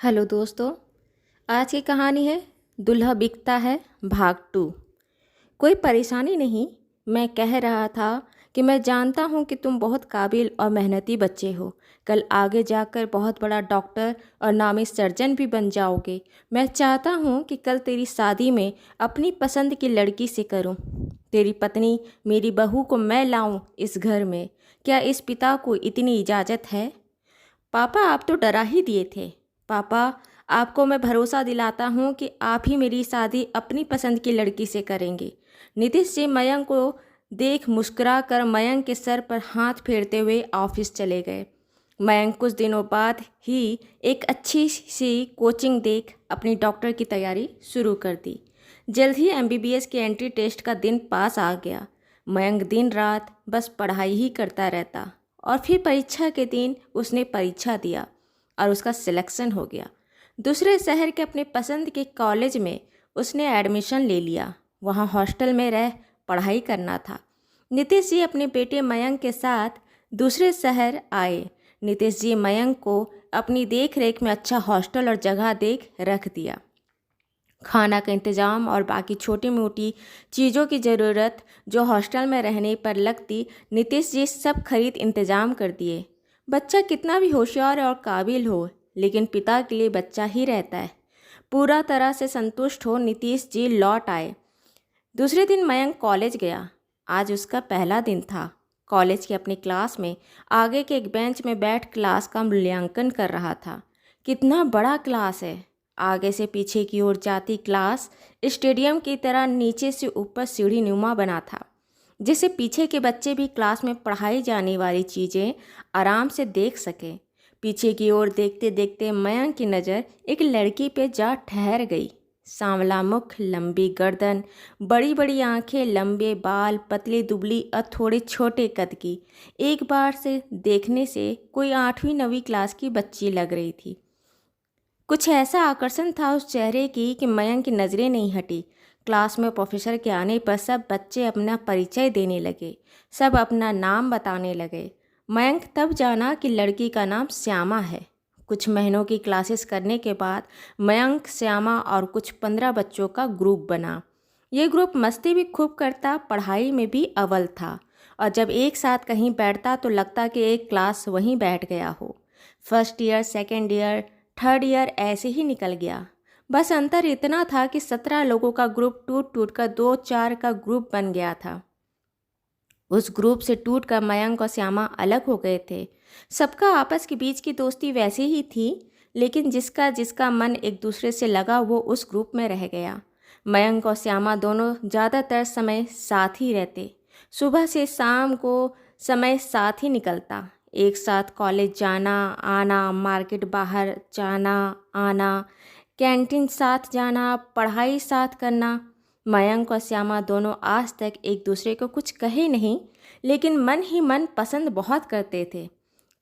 Hello दोस्तों। आज की कहानी है दूल्हा बिकता है भाग 2। कोई परेशानी नहीं। मैं कह रहा था कि मैं जानता हूँ कि तुम बहुत काबिल और मेहनती बच्चे हो। कल आगे जाकर बहुत बड़ा डॉक्टर और नामी सर्जन भी बन जाओगे। मैं चाहता हूँ कि कल तेरी शादी में अपनी पसंद की लड़की से करूँ। तेरी पत्नी मेरी बहू को मैं लाऊं इस घर में। क्या इस पिता को इतनी इजाज़त है? पापा, आप तो डरा ही दिए थे। पापा, आपको मैं भरोसा दिलाता हूँ कि आप ही मेरी शादी अपनी पसंद की लड़की से करेंगे। नीतीश जी मयंक को देख मुस्कुरा कर मयंक के सर पर हाथ फेरते हुए ऑफिस चले गए। मयंक कुछ दिनों बाद ही एक अच्छी सी कोचिंग देख अपनी डॉक्टर की तैयारी शुरू कर दी। जल्द ही एमबीबीएस के एंट्री टेस्ट का दिन पास आ गया। मयंक दिन रात बस पढ़ाई ही करता रहता और फिर परीक्षा के दिन उसने परीक्षा दिया और उसका सिलेक्शन हो गया। दूसरे शहर के अपने पसंद के कॉलेज में उसने एडमिशन ले लिया। वहाँ हॉस्टल में रह पढ़ाई करना था। नीतीश जी अपने बेटे मयंक के साथ दूसरे शहर आए। नीतीश जी मयंक को अपनी देख रेख में अच्छा हॉस्टल और जगह देख रख दिया। खाना का इंतज़ाम और बाकी छोटी मोटी चीज़ों की ज़रूरत जो हॉस्टल में रहने पर लगती, नीतीश जी सब खरीद इंतज़ाम कर दिए। बच्चा कितना भी होशियार और काबिल हो, लेकिन पिता के लिए बच्चा ही रहता है। पूरा तरह से संतुष्ट हो नीतीश जी लौट आए। दूसरे दिन मयंक कॉलेज गया। आज उसका पहला दिन था। कॉलेज की अपनी क्लास में आगे के एक बेंच में बैठ क्लास का मूल्यांकन कर रहा था। कितना बड़ा क्लास है। आगे से पीछे की ओर जाती क्लास स्टेडियम की तरह नीचे से ऊपर सीढ़ी नुमा बना था, जिससे पीछे के बच्चे भी क्लास में पढ़ाई जाने वाली चीज़ें आराम से देख सकें। पीछे की ओर देखते देखते मयंक की नज़र एक लड़की पे जा ठहर गई। सांवला मुख, लंबी गर्दन, बड़ी बड़ी आंखें, लंबे बाल, पतली दुबली और थोड़े छोटे कद की। एक बार से देखने से कोई 8वीं 9वीं क्लास की बच्ची लग रही थी। कुछ ऐसा आकर्षण था उस चेहरे की कि मयंक की नज़रें नहीं हटी। क्लास में प्रोफेसर के आने पर सब बच्चे अपना परिचय देने लगे, सब अपना नाम बताने लगे। मयंक तब जाना कि लड़की का नाम श्यामा है। कुछ महीनों की क्लासेस करने के बाद मयंक, श्यामा और कुछ 15 बच्चों का ग्रुप बना। ये ग्रुप मस्ती भी खूब करता, पढ़ाई में भी अव्वल था और जब एक साथ कहीं बैठता तो लगता कि एक क्लास वहीं बैठ गया हो। First year, second year, third year ऐसे ही निकल गया। बस अंतर इतना था कि 17 लोगों का ग्रुप टूट टूट कर 2-4 का ग्रुप बन गया था। उस ग्रुप से टूट कर मयंक और श्यामा अलग हो गए थे। सबका आपस के बीच की दोस्ती वैसी ही थी, लेकिन जिसका जिसका मन एक दूसरे से लगा वो उस ग्रुप में रह गया। मयंक और श्यामा दोनों ज़्यादातर समय साथ ही रहते। सुबह से शाम को समय साथ ही निकलता। एक साथ कॉलेज जाना आना, मार्केट बाहर जाना आना, कैंटीन साथ जाना, पढ़ाई साथ करना। मयंक और श्यामा दोनों आज तक एक दूसरे को कुछ कहे नहीं, लेकिन मन ही मन पसंद बहुत करते थे।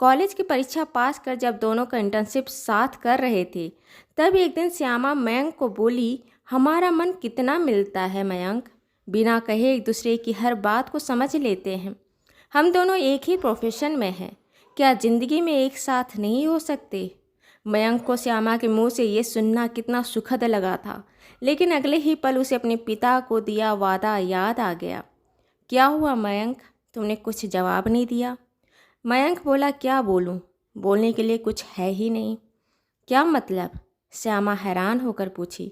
कॉलेज की परीक्षा पास कर जब दोनों का इंटर्नशिप साथ कर रहे थे, तब एक दिन श्यामा मयंक को बोली, हमारा मन कितना मिलता है मयंक, बिना कहे एक दूसरे की हर बात को समझ लेते हैं। हम दोनों एक ही प्रोफेशन में हैं, क्या ज़िंदगी में एक साथ नहीं हो सकते? मयंक को श्यामा के मुंह से ये सुनना कितना सुखद लगा था, लेकिन अगले ही पल उसे अपने पिता को दिया वादा याद आ गया। क्या हुआ मयंक, तुमने कुछ जवाब नहीं दिया? मयंक बोला, क्या बोलूं, बोलने के लिए कुछ है ही नहीं। क्या मतलब? श्यामा हैरान होकर पूछी।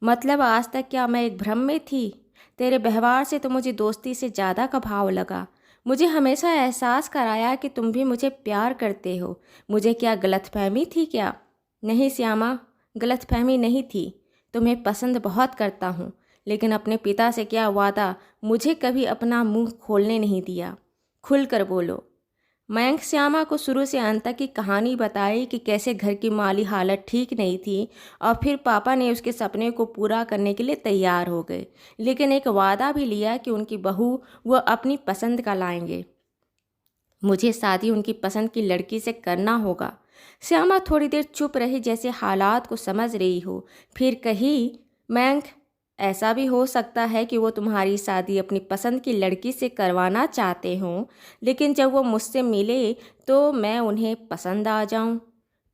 मतलब आज तक क्या मैं एक भ्रम में थी? तेरे व्यवहार से तो मुझे दोस्ती से ज़्यादा का भाव लगा। मुझे हमेशा एहसास कराया कि तुम भी मुझे प्यार करते हो। मुझे क्या गलतफहमी थी क्या? नहीं श्यामा, गलतफहमी नहीं थी। तुम्हें पसंद बहुत करता हूँ, लेकिन अपने पिता से क्या वादा, मुझे कभी अपना मुंह खोलने नहीं दिया। खुल कर बोलो। मयंक श्यामा को शुरू से अंत तक की कहानी बताई कि कैसे घर की माली हालत ठीक नहीं थी और फिर पापा ने उसके सपने को पूरा करने के लिए तैयार हो गए, लेकिन एक वादा भी लिया कि उनकी बहू वो अपनी पसंद का लाएंगे। मुझे शादी उनकी पसंद की लड़की से करना होगा। श्यामा थोड़ी देर चुप रही, जैसे हालात को समझ रही हो। फिर कही, मयंक, ऐसा भी हो सकता है कि वो तुम्हारी शादी अपनी पसंद की लड़की से करवाना चाहते हों, लेकिन जब वो मुझसे मिले तो मैं उन्हें पसंद आ जाऊं।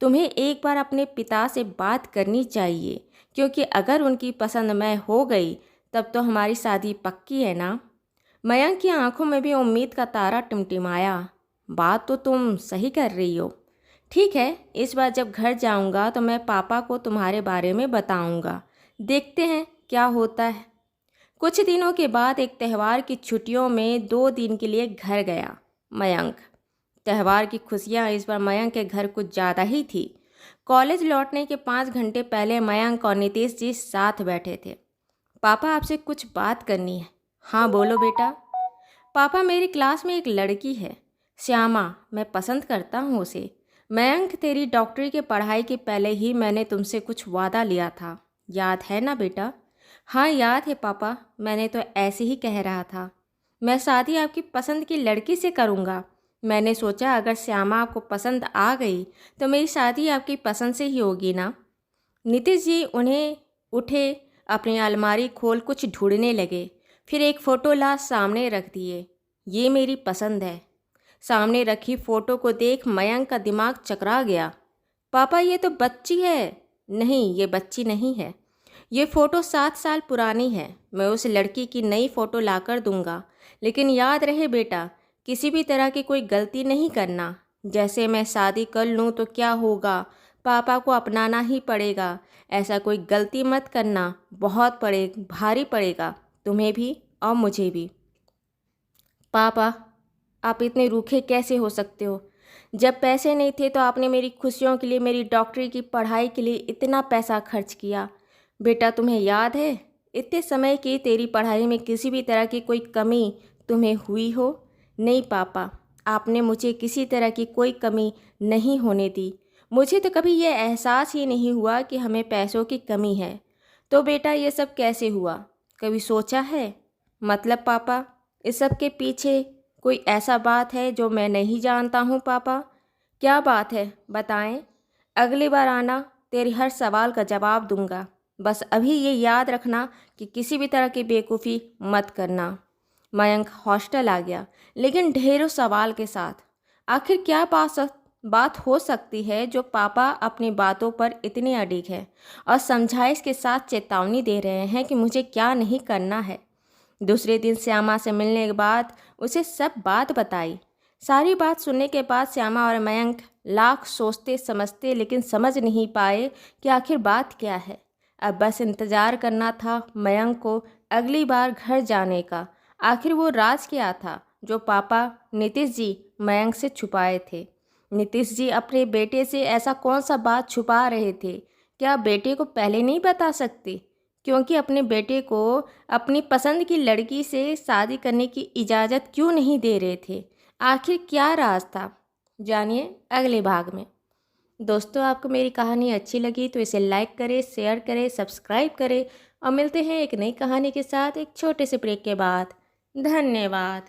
तुम्हें एक बार अपने पिता से बात करनी चाहिए, क्योंकि अगर उनकी पसंद मैं हो गई तब तो हमारी शादी पक्की है ना। मयंक की आंखों में भी उम्मीद का तारा टिमटिमाया। बात तो तुम सही कर रही हो। ठीक है, इस बार जब घर जाऊंगा तो मैं पापा को तुम्हारे बारे में बताऊंगा। देखते हैं क्या होता है। कुछ दिनों के बाद एक त्यौहार की छुट्टियों में 2 दिन के लिए घर गया मयंक। त्यौहार की खुशियाँ इस बार मयंक के घर कुछ ज़्यादा ही थी। कॉलेज लौटने के 5 घंटे पहले मयंक और नीतीश जी साथ बैठे थे। पापा, आपसे कुछ बात करनी है। हाँ बोलो बेटा। पापा, मेरी क्लास में एक लड़की है, श्यामा। मैं पसंद करता हूँ उसे। मयंक, तेरी डॉक्टरी की पढ़ाई के पहले ही मैंने तुमसे कुछ वादा लिया था, याद है ना बेटा? हाँ याद है पापा, मैंने तो ऐसे ही कह रहा था। मैं शादी आपकी पसंद की लड़की से करूँगा। मैंने सोचा अगर श्यामा आपको पसंद आ गई तो मेरी शादी आपकी पसंद से ही होगी ना। नीतीश जी उन्हें उठे, अपनी अलमारी खोल कुछ ढूंढने लगे। फिर एक फ़ोटो ला सामने रख दिए। ये मेरी पसंद है। सामने रखी फ़ोटो को देख मयंक का दिमाग चकरा गया। पापा, ये तो बच्ची है। नहीं, ये बच्ची नहीं है। ये फ़ोटो 7 साल पुरानी है। मैं उस लड़की की नई फ़ोटो लाकर दूंगा, लेकिन याद रहे बेटा, किसी भी तरह की कोई गलती नहीं करना। जैसे मैं शादी कर लूँ तो क्या होगा, पापा को अपनाना ही पड़ेगा। ऐसा कोई गलती मत करना, बहुत भारी पड़ेगा तुम्हें भी और मुझे भी। पापा, आप इतने रूखे कैसे हो सकते हो? जब पैसे नहीं थे तो आपने मेरी खुशियों के लिए, मेरी डॉक्टरी की पढ़ाई के लिए इतना पैसा खर्च किया। बेटा, तुम्हें याद है इतने समय की तेरी पढ़ाई में किसी भी तरह की कोई कमी तुम्हें हुई हो? नहीं पापा, आपने मुझे किसी तरह की कोई कमी नहीं होने दी। मुझे तो कभी ये एहसास ही नहीं हुआ कि हमें पैसों की कमी है। तो बेटा, ये सब कैसे हुआ, कभी सोचा है? मतलब पापा, इस सब के पीछे कोई ऐसा बात है जो मैं नहीं जानता हूँ पापा? क्या बात है, बताएं। अगली बार आना, तेरी हर सवाल का जवाब दूंगा। बस अभी ये याद रखना कि किसी भी तरह की बेवकूफ़ी मत करना। मयंक हॉस्टल आ गया, लेकिन ढेरों सवाल के साथ। आखिर क्या बात हो सकती है जो पापा अपनी बातों पर इतने अडिग है और समझाइश के साथ चेतावनी दे रहे हैं कि मुझे क्या नहीं करना है। दूसरे दिन श्यामा से मिलने के बाद उसे सब बात बताई। सारी बात सुनने के बाद श्यामा और मयंक लाख सोचते समझते, लेकिन समझ नहीं पाए कि आखिर बात क्या है। अब बस इंतज़ार करना था मयंक को अगली बार घर जाने का। आखिर वो राज क्या था जो पापा नीतीश जी मयंक से छुपाए थे? नीतीश जी अपने बेटे से ऐसा कौन सा बात छुपा रहे थे? क्या बेटे को पहले नहीं बता सकते? क्योंकि अपने बेटे को अपनी पसंद की लड़की से शादी करने की इजाज़त क्यों नहीं दे रहे थे? आखिर क्या राज था? जानिए अगले भाग में। दोस्तों, आपको मेरी कहानी अच्छी लगी तो इसे लाइक करें, शेयर करें, सब्सक्राइब करें और मिलते हैं एक नई कहानी के साथ एक छोटे से ब्रेक के बाद। धन्यवाद।